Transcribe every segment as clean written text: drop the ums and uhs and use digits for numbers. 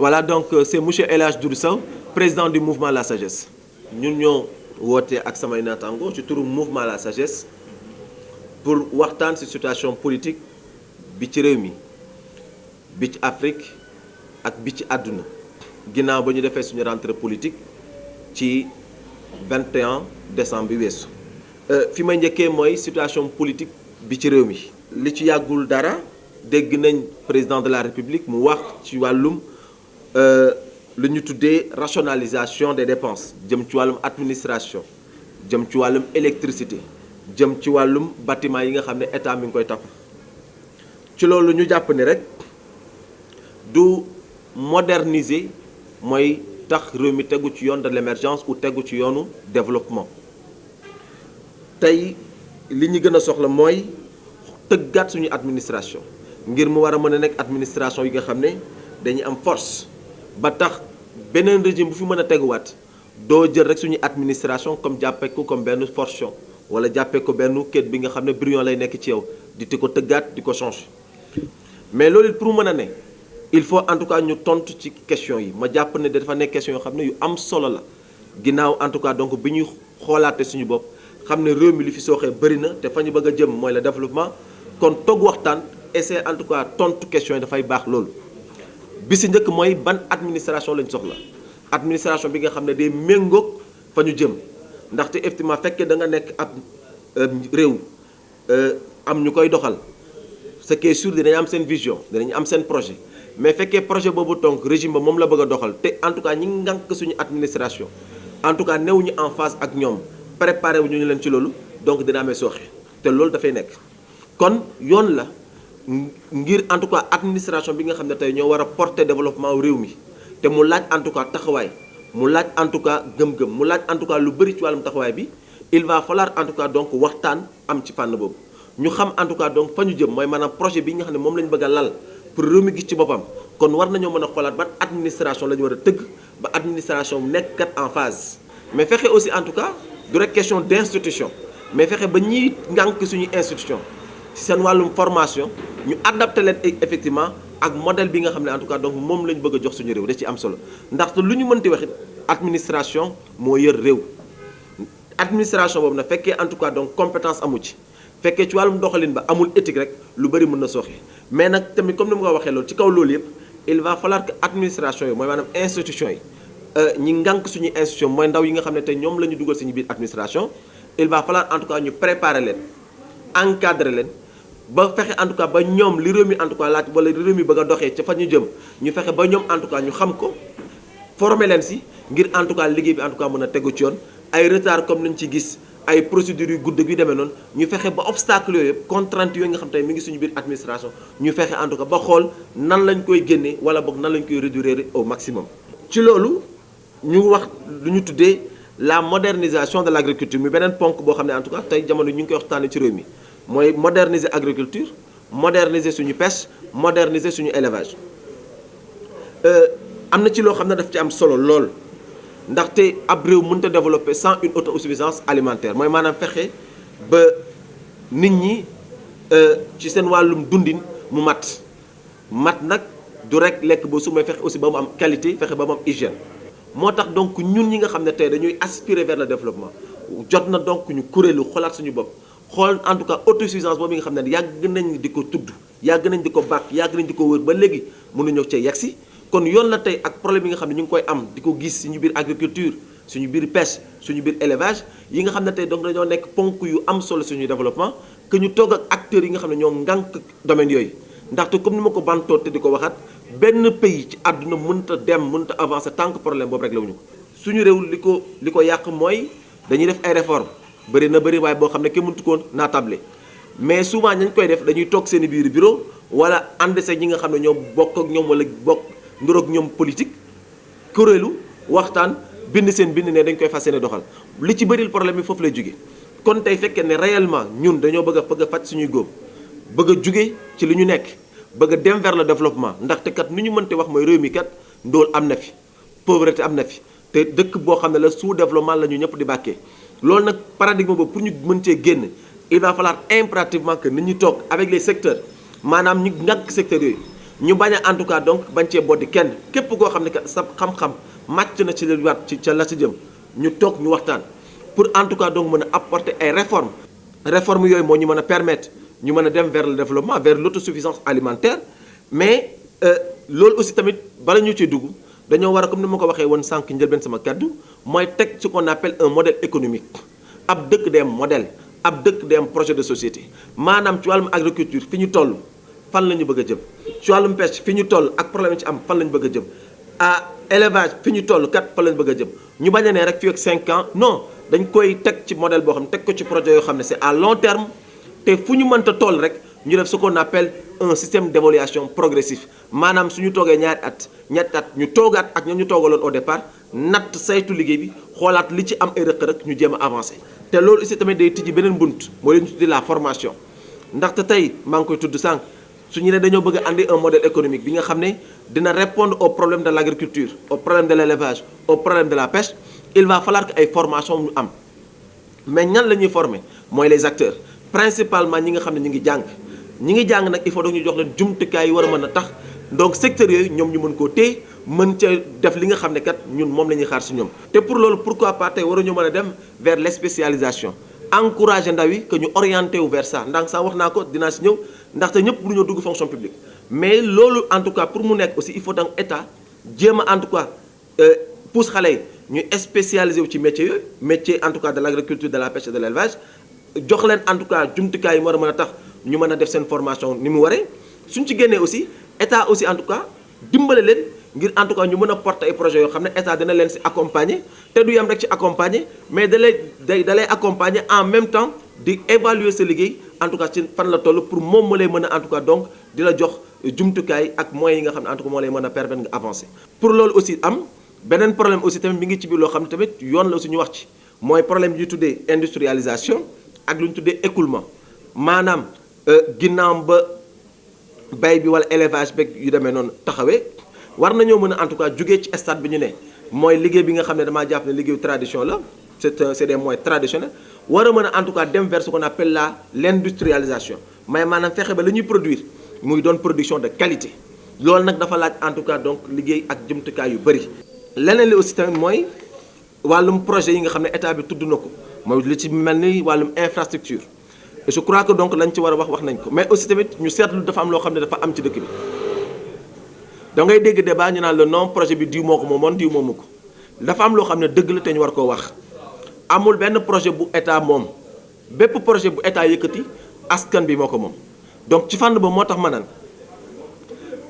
Voilà, donc c'est monsieur El Hadj Doudou Sow président du mouvement La Sagesse ñun ñoo woote ak samay naataango ci turu mouvement La Sagesse pour waxtaan ci situation politique bi ci réew mi bi ci Afrique ak bi ci àdduna ginnaaw ba ñu defee suñu rentrée politique ci 21 décembre bi weesu. fi may njëkkee mooy situation politique bi ci réew mi. li ci yàggul dara dégg nañ président de la République mu wax ci wàllum lu ñu tuddee rationalisation des dépenses jëm ci wàllum administration jëm ci wàllum électricité jëm ci wàllum bâtiment yi nga xam ne état mi ngi koy tapp ci loolu ñu jàpp ni rek du moderniser mooy tax réew mi tegu ci yoon de l'émergence ou tegu ci yoonu développement tey li ñu gën a soxla mooy tëggaat suñu administration ngir mu war a mën a nekk administration yi nga xam ne dañuy am force ba tax beneen régime bu fi mën a teguwaat doo jël rek suñu administration comme jàppee ko comme benn fortune wala jàppee ko benn kët bi nga xam ne brouillon lay nekk ci yow di ko tëggaat di ko changer mais loolu it pour mën a ne il faut en tout cas ñu tontu ci question yi ma jàpp ne dafa nekk question yoo xam ne yu am solo la ginnaaw en tout cas donc bi ñuy xoolaate suñu bopp xam ne réew mi li fi sooxee bëri na te fa ñu bëgg a jëm mooy le développement kon toog waxtaan essayer en tout cas tontu question yi dafay baax loolu. bi si njëkk mooy ban administration lañ soxla administration bi nga xam ne day méngoog fa ñu jëm ndaxte effectivement fekkee da nga nekk ab réew am ñu koy doxal ce qui est sûr dinañ am seen vision dinañ am seen projet mais fekkee projet boobu donc régime ba moom la bëgg a doxal te en tout cas ñi ngànk suñu administration en tout cas newuñu en phase ak ñoom préparé wu ñu leen ci loolu donc dina amee sooxe te loolu dafay nekk kon yoon la. ngir en tout cas administration bi nga xam ne tey ñoo war a porter développement réew mi te mu laaj en tout cas taxawaay mu laaj en tout cas gëm-gëm mu laaj en tout cas lu bëri ci wàllum taxawaay bi il va falloir en tout cas donc waxtaan am ci fànn boobu ñu xam en tout cas donc fa ñu jëm mooy maanaam projet bi nga xam ne moom la ñu bëgg a lal pour réew mi gis ci boppam kon war nañoo mën a xoolaat ban administration la ñu war a tëgg ba administration nekk kat en phase mais fexe aussi en tout cas du rek question d'institution mais fexe ba ñiy ngànk suñu institution ci seen wàllum formation ñu adapté leen effectivement ak modèle bi nga xam ne en tout cas donc moom lañ bëgg a jox suñu réew da ci am solo ndaxte lu ñu mënti waxit administration moo yor réew administration boobu nag fekkee en tout cas donc compétence amu ci fekkee ci wàllum doxalin ba amul éthique rek lu bëri mën na sooxe mais nag tamit comme ni mu ko waxee loolu ci kaw loolu yëpp il va falloir que administration yi mooy maanaam institution yi ñi ngànk suñuy institution mooy ndaw yi nga xam ne tey ñoom la ñu dugal suñu biir administration il va falloir en tout cas ñu préparer leen encadrer leen ba fexe en tout cas ba ñoom li réew mi en tout cas laaj wala li réew mi bëgg a doxee ca fa ñu jëm ñu fexe ba ñoom en tout cas ñu xam ko former leen si ngir en tout cas liggéey bi en tout cas mën a tegu ci yoon ay retard comme nañ ci gis ay procédures yu gudd yu demee noonu ñu fexe ba obstacle yooyu yëpp contraintes yooyu nga xam tey mi ngi suñu biir administration ñu fexe en tout cas ba xool nan lañ koy génnee wala boog nan lañ koy réduire au maximum. ci loolu ñu wax lu ñu tuddee la modernisation de l'agriculture mi beneen ponk boo xam ne en tout cas tey jamono ñu ngi koy waxtaanee ci réew mi. mooy moderniser agriculture moderniser suñu pêche moderniser suñu élevage am na ci loo xam ne daf ci am solo lool ndaxte ab réew mënut a développer sans une autosuffisance alimentaire mooy maanaam fexe ba nit ñi ci seen wàllum dundin mu mat nag du rek lekk ba su may fexe aussi ba mu am qualité fexe ba mu am hygiène moo tax donc ñun ñi nga xam ne tey dañuy aspirer vers le développement jot na donc ñu kuréelu xolaat suñu bopp. xool en tout cas autosuffisance boobu nga xam ne yàgg nañ di ko tudd yàgg nañ di ko bàkk yàgg nañ di ko wër ba léegi mënuñoo cee yegsi kon yoon la tey ak problème yi nga xam ne ñu ngi koy am di ko gis suñu biir agriculture suñu biir pêche suñu biir élevage yi nga xam ne tey donc dañoo nekk ponk yu am solo suñu développement que ñu toog ak acteurs yi nga xam ne ñoo ngànk domaine yooyu ndaxte comme ni ma ko bantoo te di ko waxaat benn pays ci àdduna mënut a dem mënut a avancer tant que problème boobu rek la wuñu ko suñu réew li ko yàq mooy dañuy def ay réformes bëri na bëri waaye boo xam ne kenn mëntu koon naatable mais souvent ñañ koy def dañuy toog seen biir bureau wala ànd see ñi nga xam ne ñoo bokk ak ñoom wala bokk nduroog ñoom politique kuréelu waxtaan bind seen bind ne dañ koy fas yéene doxal li ci bëril problème bi foofu lay jóge kon tey fekkee ne réellement ñun dañoo bëgg a faj suñuy góob bëgg a jóge ci li ñu nekk bëgg a dem vers le développement ndaxte kat ni ñu mënte wax mooy réew mi kat ndóol am na fi pauvreté am na fi te dëkk boo xam ne la sous-développement la ñu ñëpp di bàkkee loolu nag paradigme boobu pour ñu mën cee génn il va falloir impérativement que nit ñi toog avec les secteurs maanaam ñu ngànk secteurs yooyu ñu bañ a en tout cas donc bañ cee boddi kenn képp koo xam ne que sa xam-xam màcc na ci li waat ci ca la ci jëm ñu toog ñu waxtaan pour en tout cas donc mën a apporter ay réformes yooyu moo ñu mën a permettre ñu mën a dem vers le développement vers l'autosuffisance alimentaire mais loolu aussi tamit bala ñu ciy dugg dañoo war a comme ni ma ko waxee woon sànq njëlbeen sama kaddu mooy teg ce qu'on appelle un modèle économique ab dëkk day am modèle ab dëkk day am projet de société maanaam ci wàllum agriculture fi ñu toll fan la ñu bëgg a jëm ci wàllum pêche fi ñu toll ak problème ci am fan la ñu bëgg a jëm élevage fi ñu toll kat fan la ñu bëgg a jëm ñu bañ a ne rek fii ak 5 ans non dañ koy teg ci modèle boo xam ne teg ko ci projet yoo xam ne c'est à long terme te fu ñu mënta toll rek ñu def ce qu'on appelle un système d'évaluation progressif maanaam suñu toogee ñaari at ñetti at ñu toogaat ak ñoom ñu toogaloon au départ natt saytu liggéey bi xoolaat li ci am ay rëq-rëq ñu jéem a avancer te loolu aussi tamit day tijji beneen bunt moo leen ñu tuddi la formation ndaxte tey maa ngi koy tudd sànq suñu ne dañoo bëgg a andi un modèle économique bi nga xam ne dina répondre aux problèmes de l'agriculture aux problèmes de l'élevage aux problèmes de la pêche il va falloir que ay formation ñu am mais ñan la ñuy former mooy les acteurs principalement ñi nga xam ne ñi ngi jàng nag il faut donc ñu jox leen jumtukaay yi war a mën a tax donc secteurs yooyu ñoom ñu mën koo téye mën ca def li nga xam ne kat ñun moom la ñuy xaar ci ñoom te pour loolu pourquoi pas tey waruñu mën a dem vers l'spécialisation encourager ndaw yi que ñu orienté wu vers ça ndax sax wax naa ko dinaa ci ñëw ndaxte ñëpp mënuñoo dugg fonction publique mais loolu en tout cas pour mu nekk aussi il faut donc état jéem a en tout cas pousse xale yi ñu spécialisé wu ci métier yooyu métier en tout cas de l'agriculture de la pêche et de l'élevage jox leen en tout cas jumtukaay yi war a mën a tax ñu mën a def seen formation ni mu waree suñ ci génnee aussi état aussi en tout cas dimbale leen ngir en tout cas ñu mën a porter ay projets yoo xam ne état dina leen ci accompagner te du yem rek ci accompagner mais da lay accompagner en même temps di évaluer sa liggéey en tout cas ci fan la toll pour moom moo lay mën a en tout cas donc di la jox jumtukaay ak moyens yi nga xam ne en tout cas moo lay mën a permettre nga avancer. pour loolu aussi am beneen problème aussi tamit mi ngi ci biir loo xam ne tamit yoon la aussi ñu wax ci mooy problème yi ñu tuddee industrialisation ak lu ñu tuddee écoulement maanaam ginnaaw ba bay bi wala élevage beeg yu demee noonu taxawee war nañoo mën a en tout cas jugee ci stade bi ñu ne mooy liggéey bi nga xam ne damaa jàpp ne liggéeyu tradition la c'est des moyens traditionnels war a mën a en tout cas dem vers ce qu'on appelle l'industrialisation mais maanaam fexe ba la ñuy produire muy doon production de qualité loolu nag dafa laaj en tout cas donc liggéey ak jumtukaay yu bëri. leneen li aussi tamit mooy wàllum projet yi nga xam ne état bi tudd na ko mooy li ci mel ni wàllum infrastructure et je crois que donc lañ ci war a wax nañ ko mais aussi tamit ñu seetlu dafa am loo xam ne dafa am ci dëkk bi da ngay dégg débat ñu naan le non projet bi diw moo ko moomoon diw moomu ko dafa am loo xam ne dëgg la te ñu war koo wax amul benn projet bu état moom bépp projet bu état yëkkati askan bi moo ko moom donc ci fànn ba moo tax ma naan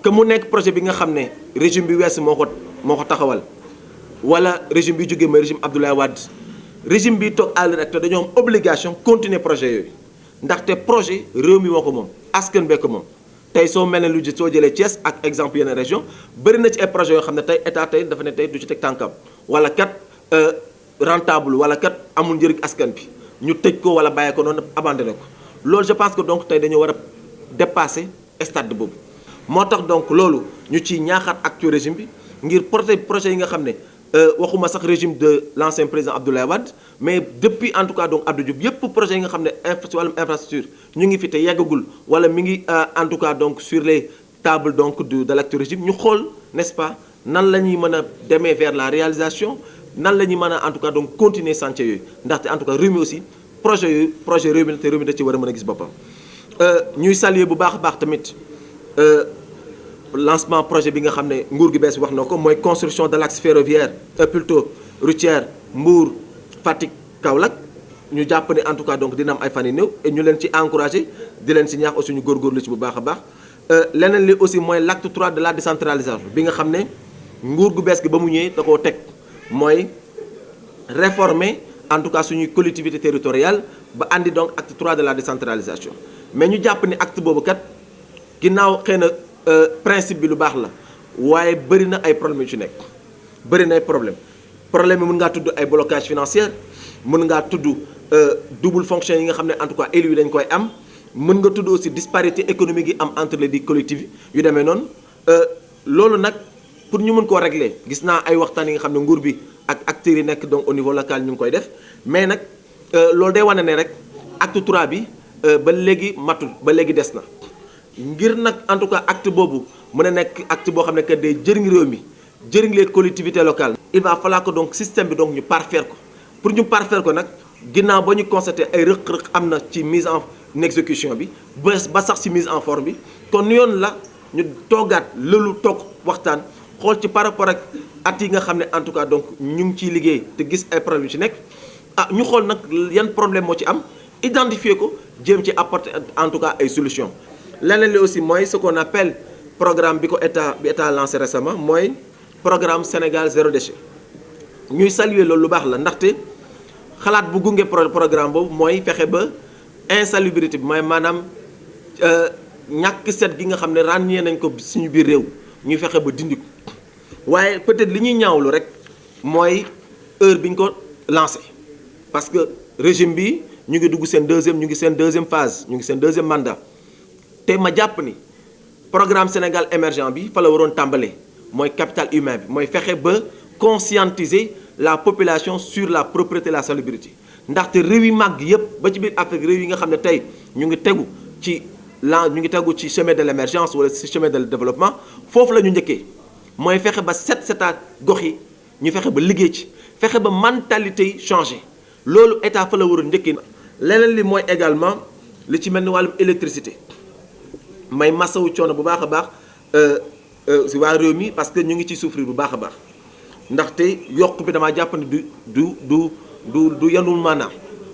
que mu nekk projet bi nga xam ne régime bi wees moo ko taxawal wala régime bi jógee mooy régime Abdoulaye Wade régime bi toog à l'heure actuelle dañoo am obligation continuer projet yooyu ndaxte projet réew mi moo ko moom askan bee ko moom tey soo mel ne lu ji soo jëlee Thiès ak exemple yeneen région bëri na ci ay projets yoo xam ne tey état tey dafa ne tey du ci teg tànkam wala kat rentable wala kat amul njëriñ askan bi ñu tëj ko wala bàyyi ko noonu abandonné ko loolu je pense que donc tey dañoo war a dépasser stade boobu moo tax donc loolu ñu ciy ñaaxaat actuel régime bi ngir porter projet yi nga xam ne waxuma sax régime de l'ancien président Abdoulaye Wade mais depuis en tout cas donc Abdou Diouf yépp projet yi nga xam ne ci wàllum infrastructure ñu ngi fi te yeggagul wala mi ngi en tout cas donc sur les tables donc de l'actuel régime ñu xool n'est-ce pas nan la ñuy mën a demee vers la réalisation nan la ñuy mën a en tout cas donc continuer chantier yooyu ndaxte en tout cas réew mi aussi projet réew mi te réew mi da ci war a mën a gis boppam ñuy saluer bu baax a baax tamit lancement projet bi nga xam ne nguur gi bees wax na ko mooy construction de l'axe ferroviaire plutôt routière Mbour Fatick Kaolack ñu jàpp ne en tout cas donc dina am ay fan yu néew et ñu leen ci encourager di leen ci ñaax aussi ñu góorgóorlu ci bu baax a baax leneen li aussi mooy l'acte 3 de la décentralisation bi nga xam ne nguur gu bees gi ba mu ñëwee da koo teg mooy réformer en tout cas suñuy collectivité territoriale ba andi donc acte 3 de la décentralisation mais ñu jàpp ni acte boobu kat ginnaaw xëy na principe bi lu baax la waaye bëri na ay problèmes yu ci nekk bëri na ay problème yi mën ngaa tudd ay blocage financier mën ngaa tudd double fonction yi nga xam ne en tout cas élus yi dañ koy am mën nga tudd aussi disparité économique yi am entre les dix collectivités yu demee noonu loolu nag pour ñu mën koo régler gis naa ay waxtaan yi nga xam ne nguur bi ak acteurs yi nekk donc au niveau local ñu ngi koy def mais nag loolu day wane ne rek acte 3 bi ba léegi matul ba léegi des na ngir nag en tout cas acte boobu mën a nekk acte boo xam ne que day jëriñ réew mi jëriñ les collectivités locales. il va falloir que donc système bi donc ñu parfaire ko pour ñu parfaire ko nag ginnaaw ba ñu constaté ay rëq-rëq am na ci mise en exécution bi ba sax ci mise en forme bi kon yoon la ñu toogaat lëlu toog waxtaan xool ci par rapport ak at yi nga xam ne en tout cas donc ñu ngi ciy liggéey te gis ay problème yu ci nekk ñu xool nag yan problème moo ci am identifier ko jéem ci apporter en tout cas ay solutions. leneen li aussi mooy ce qu'on appelle programme bi état lancé récemment mooy programme Sénégal zéro déchet ñuy saluer loolu lu baax la ndaxte xalaat bu gunge programme boobu mooy fexe ba insalubrité bi mooy maanaam ñàkk set gi nga xam ne ràññee nañ ko suñu biir réew ñuy fexe ba dindi ko waaye peut-être li ñuy ñaawlu rek mooy heure bi ñu ko lancé parce que régime bi ñu ngi dugg seen deuxième phase ñu ngi seen deuxième mandat te ma jàpp ni programme Sénégal émergent bi fa la waroon tàmbalee mooy capital humain bi mooy fexe ba conscientiser la population sur la propreté et la salubrité ndaxte réew yi màgg yëpp ba ci biir Afrique réew yi nga xam ne tey ñu ngi tegu ci chemin de l'émergence wala ci chemin de développement foofu la ñu njëkkee mooy fexe ba setaat gox yi ñu fexe ba liggéey ci fexe ba mentalité yi changé loolu état fa la war a njëkkee. leneen li mooy également li ci mel ni wàllum électricité may masawu coono bu baax a baax si waa réew mi parce que ñu ngi ci souffrir bu baax a baax ndaxte yokk bi damaa jàpp ne du yanul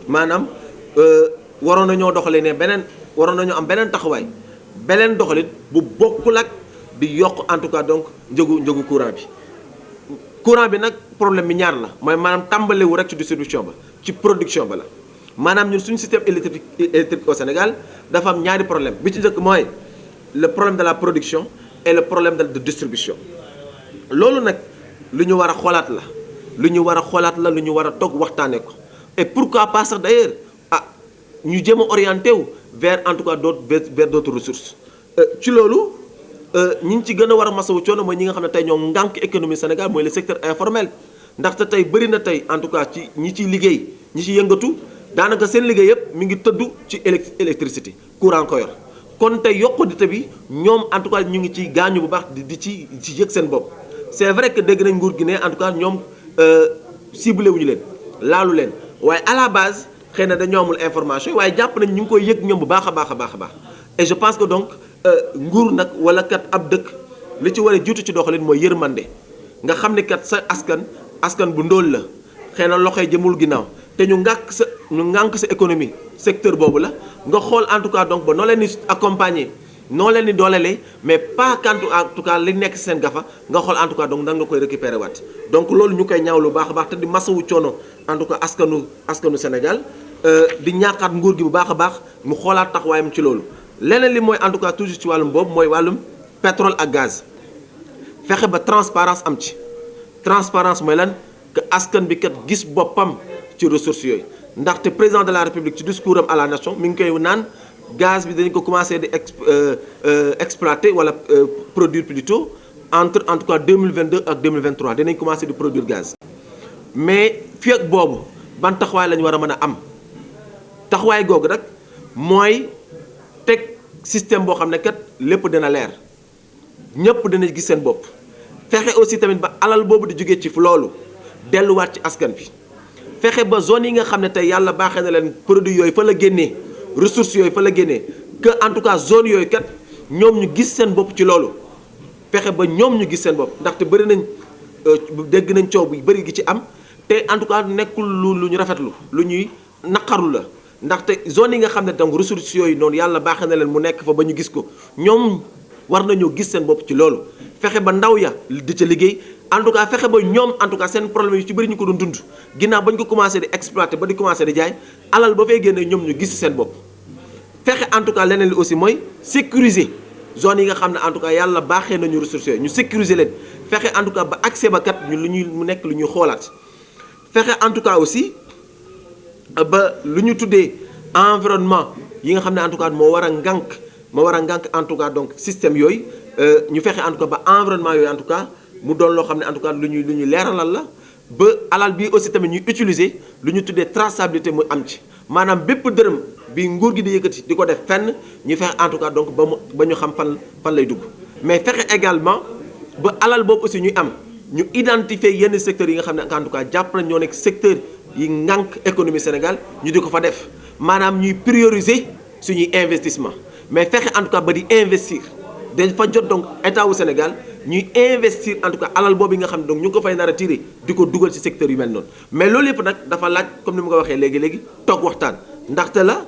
maanaam waroon nañoo doxalee ne waroon nañoo am beneen taxawaay beneen doxalin bu bokkul ak di yokk en tout cas donc njëgu courant bi nag problème bi ñaar la mooy maanaam tàmbalewu rek ci distribution ba ci production ba la maanaam ñun suñu système électrique au Sénégal dafa am ñaari problème bi ci njëkk mooy le problème de la production et le problème de distribution loolu nag lu ñu war a xoolaat la lu ñu war a toog waxtaanee ko et pourquoi pas sax d'ailleurs ñu jéem a orienté wu vers en tout cas vers d'autres ressources ci loolu ñi ngi ci gën a war a masawu coono mooy ñi nga xam ne tey ñoo ngànk économie Sénégal mooy le secteur informel ndaxte tey bëri na tey en tout cas ci ñi ciy liggéey ñi ci yëngatu daanaka seen liggéey yëpp mi ngi tëddu ci électricité courant ko yor kon tey yokkute bi ñoom en tout cas ñu ngi ci gaañu bu baax di ci yëg seen bopp c'est vrai que dégg nañ nguur gi ne en tout cas ñoom ciblé wuñu leen laalu leen waaye à la base xëy na dañoo amul information waaye jàpp nañ ñu ngi koy yëg ñoom bu baax a baax et je pense que donc nguur nag wala kat ab dëkk li ci war a jiitu ci doxalin mooy yërmande nga xam ne kat sa askan bu ndóol la xëy na loxoy jëmul ginnaaw te ñu ngànk sa économie secteur boobu la nga xool en tout cas donc ba noo leen di accompagner noo leen di doolelee mais pas qu'en tout cas li nekk seen gafa nga xool en tout cas donc nan nga koy récupérer waat donc loolu ñu koy ñaaw lu baax a baax te di masawu coono en tout cas askanu Sénégal di ñaakaat nguur gi bu baax a baax mu xoolaat taxawaayam ci loolu. leneen li mooy en tout cas toujours ci wàllum boobu mooy wàllum pétrole ak gaz fexe ba transparence am ci transparence mooy lan que askan bi kat gis boppam ci ressources yooyu ndaxte président de la république ci discours am à la nation mi ngi koy naan gaz bi dañ ko commencé di exploiter wala produire plutôt entre en tout cas 2022 ak 2023 dinañ commencé di produire gaz mais fii ak boobu ban taxawaay la ñu war a mën a am taxawaay googu nag mooy teg système boo xam ne kat lépp dina leer ñëpp dina gis seen bopp fexe aussi tamit ba alal boobu di jógee ci loolu delluwaat ci askan bi fexe ba zone yi nga xam ne tey yàlla baaxee na leen produit yooyu fa la génnee ressources yooyu fa la génnee que en tout cas zone yooyu kat ñoom ñu gis seen bopp ci loolu fexe ba ñoom ñu gis seen bopp ndaxte bëri nañ dégg nañ coow bu bëri gi ci am te en tout cas nekkul lu ñu rafetlu lu ñuy naqarlu la ndaxte zone yi nga xam ne donc ressources yooyu noonu yàlla baaxee na leen mu nekk fa ba ñu gis ko ñoom war nañoo gis seen bopp ci loolu fexe ba ndaw ya di ca liggéey en tout cas fexe ba ñoom en tout cas seen problème yu ci bëri ñu ko doon dund ginnaaw ba ñu ko commencé di exploiter ba di commencé di jaay alal ba fay génne ñoom ñu gis seen bopp fexe en tout cas leneen li aussi mooy sécuriser zone yi nga xam ne en tout cas yàlla baaxee nañu ressources yooyu ñu sécuriser leen fexe en tout cas ba accès ba kat ñu lu ñuy mu nekk lu ñuy xoolaat fexe en tout cas aussi ba lu ñu tuddee environnement yi nga xam ne en tout cas moo war a ngànk en tout cas donc système yooyu ñu fexe en tout cas ba environnement yooyu en tout cas mu doon loo xam ne en tout cas lu ñuy leeralal la ba alal bi aussi tamit ñuy utiliser lu ñu tuddee traçabilité mu am ci maanaam bépp dërëm bi nguur gi di yëkkati di ko def fenn ñu fexe en tout cas donc ba ñu xam fan lay dugg mais fexe également ba alal boobu aussi ñuy am ñu identifier yenn secteurs yi nga xam ne en tout cas jàpp nañ ñoo nekk secteur yi ngànk économie Sénégal ñu di ko fa def maanaam ñuy prioriser suñuy investissement mais fexe en tout cas ba di investir dañ fa jot donc état wu Sénégal ñuy investir en tout cas alal boobu nga xam ne donc ñu ngi ko fay nar a tiré di ko dugal ci secteur yu mel noonu mais loolu yëpp nag dafa laaj comme ni ma ko waxee léegi toog waxtaan ndaxte la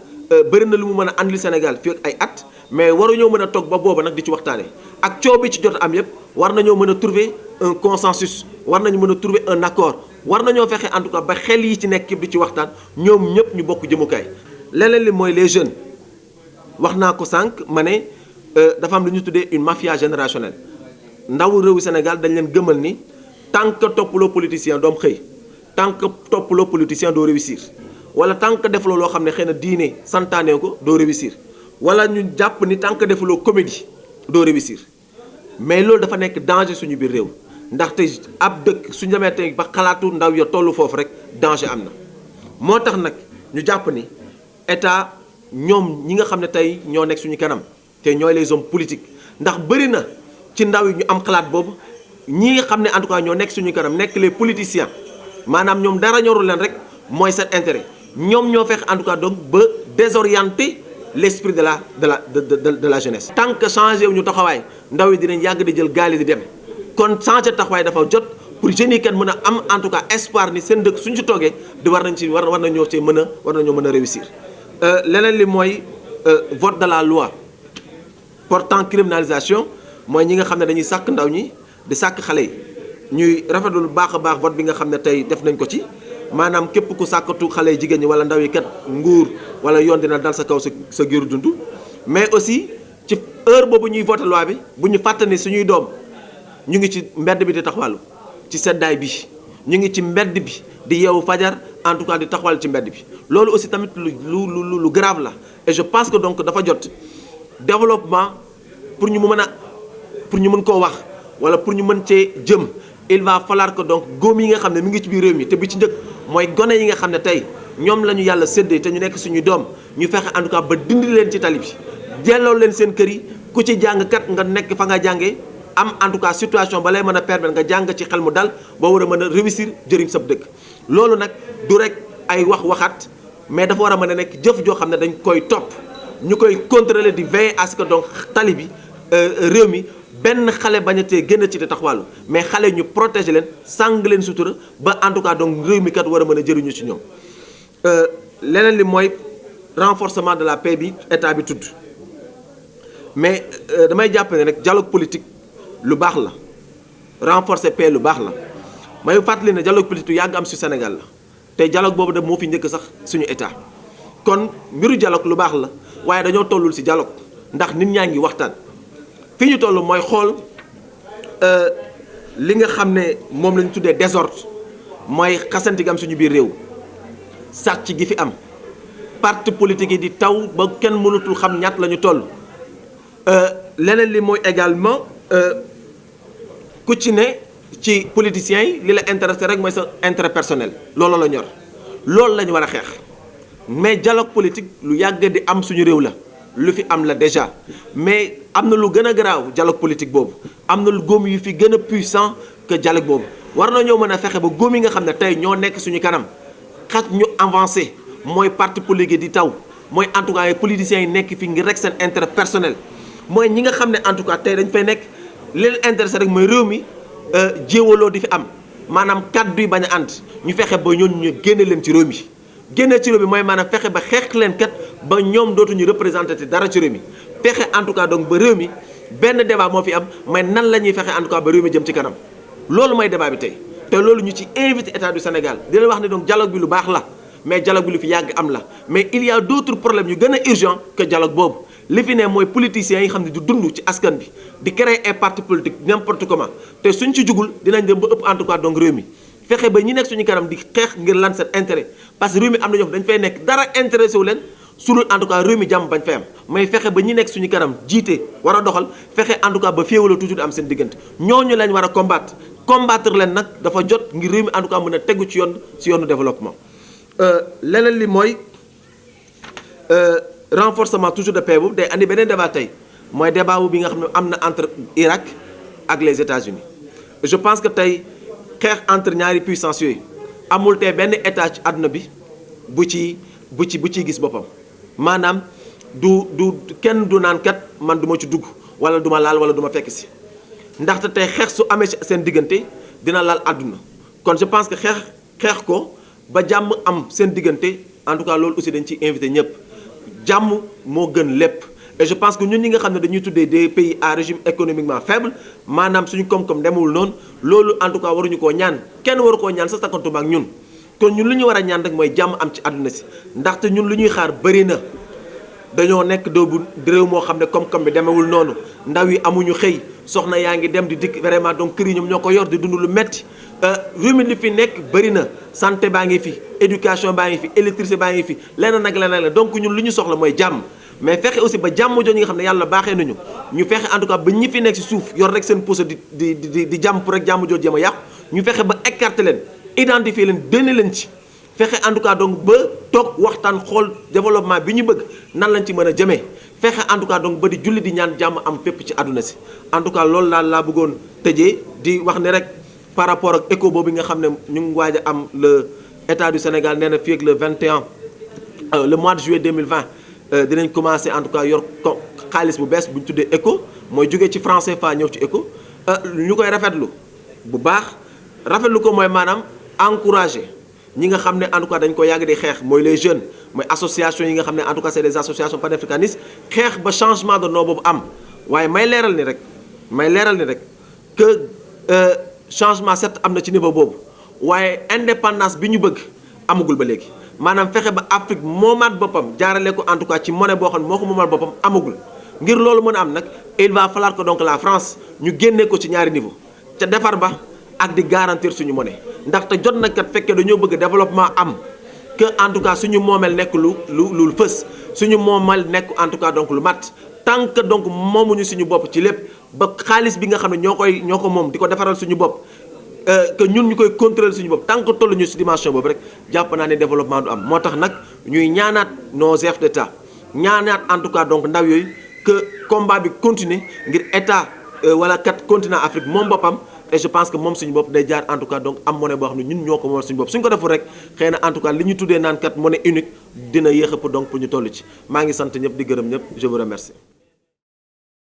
bëri na lu mu mën a andil Sénégal fii ak ay at mais waruñoo mën a toog ba booba nag di ci waxtaanee ak coow bi ci jot am yëpp war nañoo mën a trouver un consensus war nañu mën a trouver un accord war nañoo fexe en tout cas ba xel yi ci nekk yëpp di ci waxtaan ñoom ñëpp ñu bokk jëmukaay leneen li mooy les jeunes wax naa ko sànq ma ne dafa am lu ñu tuddee une mafia générationnelle ndaw réewu Sénégal dañ leen gëmal ni tant que toppaloo politicien doom xëy tant que toppaloo politicien doo réussir wala tant que defuloo loo xam ne xëy na diine santaane ko doo réussir wala ñu jàpp ni tant que defuloo comédie doo réussir mais loolu dafa nekk danger suñu biir réew ndaxte ab dëkk suñu demee tey ba xalaatu ndaw ya tollu foofu rek danger am na moo tax nag ñu jàpp ni état ñoom ñi nga xam ne tey ñoo nekk suñu kanam te ñooy les hommes politiques ndax bëri na ci ndaw yi ñu am xalaat boobu ñi nga xam ne en tout cas ñoo nekk suñu kanam nekk les politiciens maanaam ñoom dara ñorul leen rek mooy seen intérêt ñoom ñoo fexe en tout cas donc ba désorienter l'esprit de la jeunesse. tant que changé wu ñu taxawaay ndaw yi dinañ yàgg di jël gaal yi di dem kon changé taxawaay dafa jot pour jeunes yi kat mën a am en tout cas espoir ni seen dëkk suñu ci toogee di war nañoo mën a réussir. leneen li mooy vote de la loi portant criminalisation mooy ñi nga xam ne dañuy sàkk ndaw ñi di sàkk xale yi ñuy rafetlu lu baax a baax vote bi nga xam ne tey def nañ ko ci maanaam képp ku sàkkatu xale yi jigéen ñi wala ndaw yi kat nguur wala yoon dina dal sa kaw sa giiru dund mais aussi ci heure boobu ñuy voté loi bi bu ñu fàttali suñuy doom ñu ngi ci mbedd bi di taxawàllu ci seddaay bi ñu ngi ci mbedd bi di yeewu fajar en tout cas di taxawal ci mbedd bi loolu aussi tamit lu grave la et je pense que donc dafa jot développement pour ñu mën koo wax wala pour ñu mën cee jëm il va falloir que donc góom yi nga xam ne mi ngi ci biir réew mi te bi ci njëkk mooy gone yi nga xam ne tey ñoom la ñu yàlla séddee te ñu nekk suñu doom ñu fexe en tout cas ba dindi leen ci tali bi delloo leen seen kër yi ku ci jàng kat nga nekk fa nga jàngee am en tout cas situation ba lay mën a permettre nga jàng ci xel mu dal boo war a mën a réussir jëriñ sab dëkk loolu nag du rek ay waxaat mais dafa war a mën a nekk jëf joo xam ne dañ koy topp ñu koy contrôler di veiller à ce que donc tali bi réew mi benn xale bañatee génn ci di taxawàllu mais xale ñu protéger leen sàng leen sutura ba en tout cas donc réew mi kat war a mën a jëriñu ci ñoom leneen li mooy renforcement de la paix bi état bi tudd mais damay jàpp ne rek dialogue politique lu baax la renforcer paix lu baax la may fàttali ne dialogue politique yàgg am ci Sénégal la te dialogue boobu de moo fi njëkk sax suñu état kon mbiru dialogue lu baax la waaye dañoo tollul ci dialogue ndax nit ñaa ngi waxtaan fi ñu toll mooy xool li nga xam ne moom la ñu tuddee désordre mooy xasanti gi am suñu biir réew sàcc gi fi am parti politique yi di taw ba kenn mënatul xam ñaat la ñu toll leneen li mooy également ku ci ne ci politiciens yi li la intéressé rek mooy sa intérêt personnel loolu la ñor loolu la ñu war a xeex mais dialogue politique lu yàgg di am suñu réew la lu fi am la déjà mais am na lu gën a garaaw dialogue politique boobu am na lu góom yu fi gën a puissant que dialogue boobu war na ñoo mën a fexe ba góom yi nga xam ne tey ñoo nekk suñu kanam xaj ñu avancé mooy parti politique di taw mooy en tout cas politiciens yi nekk fi ngir rek seen intérêt personnel mooy ñi nga xam ne en tout cas tey dañ fay nekk li leen intéressé rek mooy réew mi jéewaloo di fi am maanaam kàddu yi bañ a ànd ñu fexe ba ñooñu ñu génne leen ci réew mi génne ci réew mi mooy maanaam fexe ba xeex leen kat ba ñoom dootuñu représenté dara ci réew mi fexe en tout cas donc ba réew mi benn débat moo fi am mais nan la ñuy fexe en tout cas ba réew mi jëm ci kanam loolu mooy débat bi tey te loolu ñu ci invité état du Sénégal di leen wax ne donc dialogue bi lu baax la mais dialogue bi lu fi yàgg am la mais il y a d'autres problèmes yu gën a urgent que dialogue boobu li fi ne mooy politiciens yi xam ne du dund ci askan bi di créer ay parti politique n'importe comment te suñ ci jugul dinañ dem ba ëpp en tout cas donc réew mi fexe ba ñi nekk suñu kanam di xeex ngir lan seen intérêt parce que réew mi am na ñoo xam dañ fay nekk dara intéressé wu leen sulul en tout cas réew mi jàmm bañ fay am mais fexe ba ñi nekk suñu kanam jiite war a doxal fexe en tout cas ba féewaloo toujours am seen diggante ñooñu lañ war a combattre leen nag dafa jot ngir réew mi en tout cas mën a tegu ci yoonu développement leneen li mooy renforcement toujours de paix boobu day andi beneen débat tey mooy débat bi nga xam ne am na entre Irak ak les États-Unis je pense que tey xeex entre ñaari puissance yooyu amul tey benn état ci àdduna bi bu ciy gis boppam maanaam du kenn du naan kat man du ma ci dugg wala du ma laal wala du ma fekk si ndaxte tey xeex su amee seen diggante dina laal àdduna kon je pense que xeex ko ba jàmm am seen diggante en tout cas loolu aussi dañ ciy invité ñëpp jàmm moo gën lépp. et je pense que ñun ñi nga xam ne dañuy tuddee des pays à régime économiquement faible maanaam suñu koom-koom demul noonu loolu en tout cas waruñu koo ñaan kenn waru koo ñaan sa sakkantuma ak ñun kon ñun lu ñu war a ñaan rek mooy jàmm am ci àdduna si ndaxte ñun lu ñuy xaar bëri na dañoo nekk doobu réew moo xam ne koom-koom bi demewul noonu ndaw yi amuñu xëy soxna yaa ngi dem di dikk vraiment donc kër yi ñoom ñoo ko yor di dund lu metti réew mi li fi nekk bëri na santé baa ngi fi éducation baa ngi fi électricité baa ngi fi leneen ak leneen la donc ñun lu ñu soxla mooy jàmm mais fexe aussi ba jàmm jooju nga xam ne yàlla baaxee nañu ñu fexe en tout cas ba ñi fi nekk ci suuf yor rek seen pousse di jàmm pour rek jàmm jooju jëm a yàqu ñu fexe ba écarter leen identifier leen dënne leen ci fexe en tout cas donc ba toog waxtaan xool développement bi ñu bëgg nan lañ ci mën a jëmee fexe en tout cas donc ba di julli di ñaan jàmm am fépp ci àdduna si en tout cas loolu daal laa bëggoon tëjee di wax ne rek par rapport ak écho boobu nga xam ne ñu ngi waaj a am le état du Sénégal nee na fii ak le 21 le mois de juillet 2020 dinañ commencé en tout cas yor xaalis bu bees bu ñu tuddee ECO mooy jógee ci franc CFA ñëw ci ECO ñu koy rafetlu bu baax rafetlu ko mooy maanaam encouragé ñi nga xam ne en tout cas dañ ko yàgg di xeex mooy les jeunes mooy association yi nga xam ne en tout cas c'est des associations panafricanistes xeex ba changement de nom boobu am waaye may leeral ni rek que changement certes am na ci niveau boobu waaye indépendance bi ñu bëgg amagul ba léegi. maanaam fexe ba Afrique moomaat boppam jaarale ko en tout cas ci monnaie boo xam ne moo ko moomal boppam amagul ngir loolu mën a am nag il va falloir que donc la France ñu génnee ko ci ñaari niveau ca defar ba ak di garantir suñu monnaie ndaxte jot na kat fekkee dañoo bëgg développement am que en tout cas suñu moomeel nekk lu fës suñu moomeel nekk en tout cas donc lu mat tant que donc moomuñu suñu bopp ci lépp ba xaalis bi nga xam ne ñoo ko moom di ko defaral suñu bopp. Que ñun ñu koy contrôler suñu bopp tant que tollu ñu ci dimension boobu rek jàpp naa ne développement du am moo tax nag ñuy ñaanaat nos chefs d'État ñaanaat en tout cas donc ndaw yooyu que combat bi continuer ngir état wala kat continent Afrique moom boppam et je pense que moom suñu bopp day jaar en tout cas donc am monnaie boo xam ne ñun ñoo ko moom suñu bopp suñ ko deful rek xëy na en tout cas li ñu tuddee naan kat monnaie unique dina yéex a donc pour ñu toll ci maa ngi sant ñëpp di gërëm ñëpp je vous remercie.